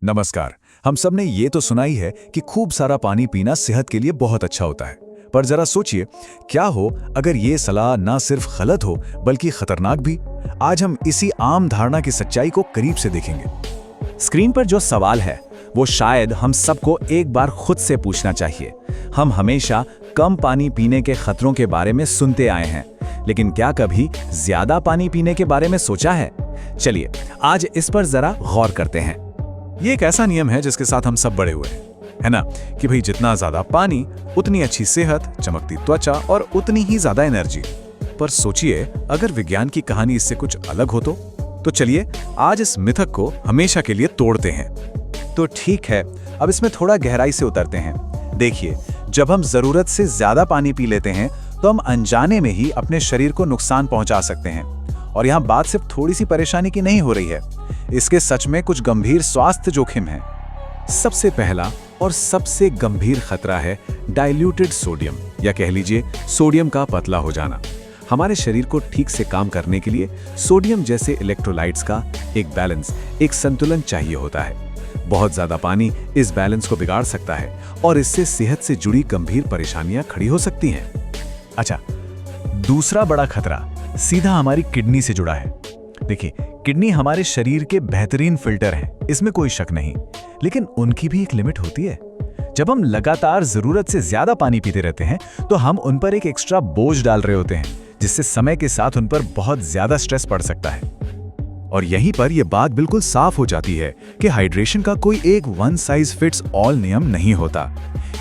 नमस्कार। हम सब ने ये तो सुना ही है कि खूब सारा पानी पीना सेहत के लिए बहुत अच्छा होता है। पर जरा सोचिए, क्या हो अगर ये सलाह ना सिर्फ गलत हो बल्कि खतरनाक भी। आज हम इसी आम धारणा की सच्चाई को करीब से देखेंगे। स्क्रीन पर जो सवाल है वो शायद हम सबको एक बार खुद से पूछना चाहिए। हम हमेशा कम पानी पीने के खतरों के बारे में सुनते आए हैं, लेकिन क्या कभी ज्यादा पानी पीने के बारे में सोचा है? चलिए आज इस पर जरा गौर करते हैं। ये एक ऐसा नियम है जिसके साथ हम सब बड़े हुए हैं, है ना? कि भाई जितना ज्यादा पानी उतनी अच्छी सेहत, चमकती त्वचा और उतनी ही ज्यादा एनर्जी। पर सोचिए, अगर विज्ञान की कहानी इससे कुछ अलग हो तो चलिए आज इस मिथक को हमेशा के लिए तोड़ते हैं। तो ठीक है, अब इसमें थोड़ा गहराई से उतरते हैं। देखिए, जब हम जरूरत से ज्यादा पानी पी लेते हैं तो हम अनजाने में ही अपने शरीर को नुकसान पहुंचा सकते हैं। और यहाँ बात सिर्फ थोड़ी सी परेशानी की नहीं हो रही है, इसके सच में कुछ गंभीर स्वास्थ्य जोखिम है। सबसे पहला और सबसे गंभीर खतरा है डाइल्यूटेड सोडियम, या कह लीजिए सोडियम का पतला हो जाना। हमारे शरीर को ठीक से काम करने के लिए सोडियम जैसे इलेक्ट्रोलाइट्स का एक बैलेंस, एक संतुलन चाहिए होता है। बहुत ज्यादा पानी इस बैलेंस को बिगाड़ सकता है और इससे सेहत से जुड़ी गंभीर परेशानियां खड़ी हो सकती हैं। अच्छा, दूसरा बड़ा खतरा सीधा हमारी किडनी से जुड़ा है। देखिए, किडनी हमारे शरीर के बेहतरीन फिल्टर हैं, इसमें कोई शक नहीं, लेकिन उनकी भी एक लिमिट होती है। जब हम लगातार जरूरत से ज्यादा पानी पीते रहते हैं तो हम उन पर एक एक्स्ट्रा बोझ डाल रहे होते हैं, जिससे समय के साथ उन पर बहुत ज्यादा स्ट्रेस पड़ सकता है। और यहीं पर यह बात बिल्कुल साफ हो जाती है कि हाइड्रेशन का कोई एक वन साइज फिट्स ऑल नियम नहीं होता।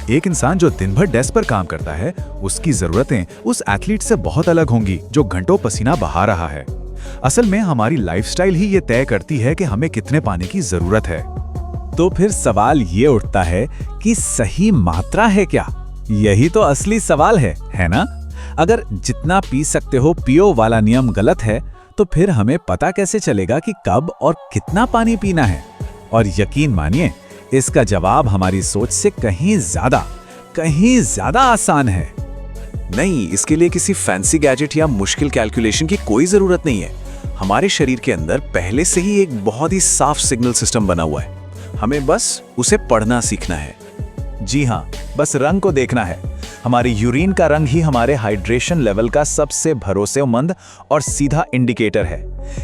एक इंसान जो दिन भर डेस्क पर काम करता है, उसकी जरूरतें उस एथलीट से बहुत अलग होंगी जो घंटों पसीना बहा रहा है। असल में हमारी लाइफस्टाइल ही ये तय करती है कि हमें कितने पानी की जरूरत है। तो फिर सवाल ये उठता है कि सही मात्रा है क्या? यही तो असली सवाल है ना? अगर जितना पी सकते हो पियो वाला नियम गलत है, तो फिर हमें पता कैसे चलेगा कि कब और कितना पानी पीना है? और यकीन मानिए, इसका जवाब हमारी सोच से कहीं ज्यादा आसान है। नहीं, इसके लिए किसी फैंसी गैजेट या मुश्किल कैलकुलेशन की कोई जरूरत नहीं है। हमारे शरीर के अंदर पहले से ही एक बहुत ही साफ सिग्नल सिस्टम बना हुआ है। हमें बस उसे पढ़ना सीखना है। जी हाँ, बस रंग को देखना है। हमारे यूरिन का रंग ही हमारे हाइड्रेशन लेवल का सबसे भरोसेमंद और सीधा इंडिकेटर है।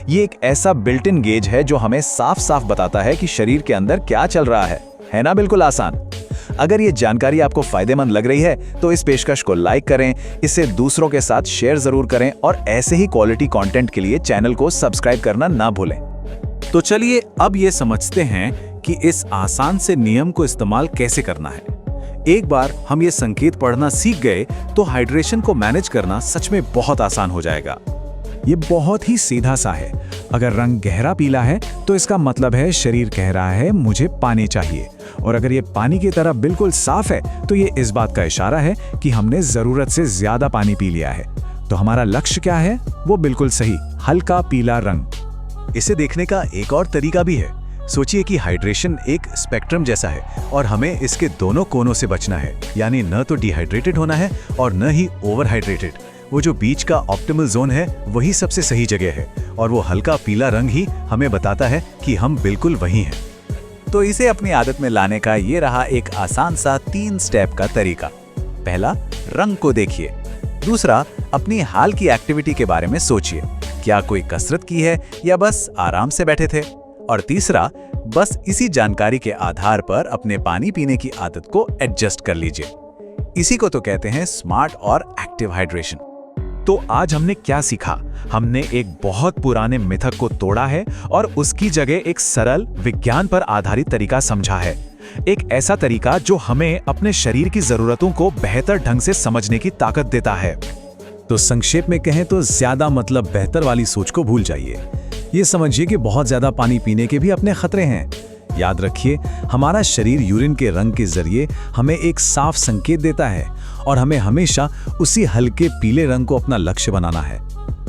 ये एक ऐसा बिल्ट इन गेज है जो हमें साफ साफ बताता है कि शरीर के अंदर क्या चल रहा है ना? बिल्कुल आसान। अगर ये जानकारी आपको फायदेमंद लग रही है तो इस पेशकश को लाइक करें, इसे दूसरों के साथ शेयर जरूर करें और ऐसे ही क्वालिटी कंटेंट के लिए चैनल को सब्सक्राइब करना ना भूलें। तो चलिए अब ये समझते हैं कि इस आसान से नियम को इस्तेमाल कैसे करना है। एक बार हम ये संकेत पढ़ना सीख गए तो हाइड्रेशन को मैनेज करना सच में बहुत आसान हो जाएगा। ये बहुत ही सीधा सा है। अगर रंग गहरा पीला है तो इसका मतलब है शरीर कह रहा है मुझे पानी चाहिए, और अगर ये पानी की तरह बिल्कुल साफ है तो ये इस बात का इशारा है कि हमने जरूरत से ज्यादा पानी पी लिया है। तो हमारा लक्ष्य क्या है? वो बिल्कुल सही, हल्का पीला रंग। इसे देखने का एक और तरीका भी है। सोचिए कि हाइड्रेशन एक स्पेक्ट्रम जैसा है और हमें इसके दोनों कोनों से बचना है, यानी न तो डिहाइड्रेटेड होना है और न ही ओवरहाइड्रेटेड। वो जो बीच का ऑप्टिमल जोन है वही सबसे सही जगह है, और वो हल्का पीला रंग ही हमें बताता है कि हम बिल्कुल वहीं हैं। तो इसे अपनी आदत में लाने का ये रहा एक आसान सा 3 स्टेप का तरीका। पहला, रंग को देखिए। दूसरा, अपनी हाल की एक्टिविटी के बारे में सोचिए, क्या कोई कसरत की है या बस आराम से बैठे थे? और तीसरा, बस इसी जानकारी के आधार पर अपने पानी पीने की आदत को एडजस्ट कर लीजिए। इसी को तो कहते हैं स्मार्ट और एक्टिव हाइड्रेशन। तो आज हमने क्या सीखा? हमने एक बहुत पुराने मिथक को तोड़ा है और उसकी जगह एक सरल विज्ञान पर आधारित तरीका समझा है। एक ऐसा तरीका जो हमें अपने शरीर की जरूरतों को बेहतर ढंग से समझने की ताकत देता है। तो संक्षेप में कहें तो ज्यादा मतलब बेहतर वाली सोच को भूल जाइए। ये समझिए कि बहुत ज्यादा पानी पीने के भी अपने खतरे हैं। याद रखिए, हमारा शरीर यूरिन के रंग के जरिए हमें एक साफ संकेत देता है और हमें हमेशा उसी हल्के पीले रंग को अपना लक्ष्य बनाना है।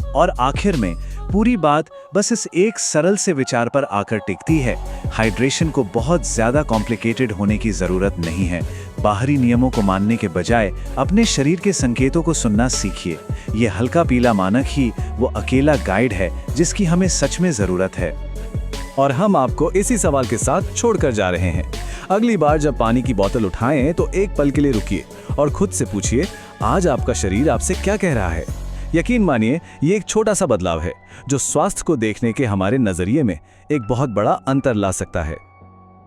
और आखिर में पूरी बात बस इस एक सरल से विचार पर आकर टिकती है। हाइड्रेशन को बहुत ज्यादा कॉम्प्लिकेटेड होने की जरूरत नहीं है। बाहरी नियमों को मानने के बजाय अपने शरीर के संकेतों को सुनना सीखिए। ये हल्का पीला मानक ही वो अकेला गाइड है जिसकी हमें सच में जरूरत है। और हम आपको इसी सवाल के साथ छोड़कर जा रहे हैं। अगली बार जब पानी की बोतल उठाएं तो एक पल के लिए रुकिए और खुद से पूछिए, आज आपका शरीर आपसे क्या कह रहा है। यकीन मानिए, ये एक छोटा सा बदलाव है जो स्वास्थ्य को देखने के हमारे नजरिए में एक बहुत बड़ा अंतर ला सकता है।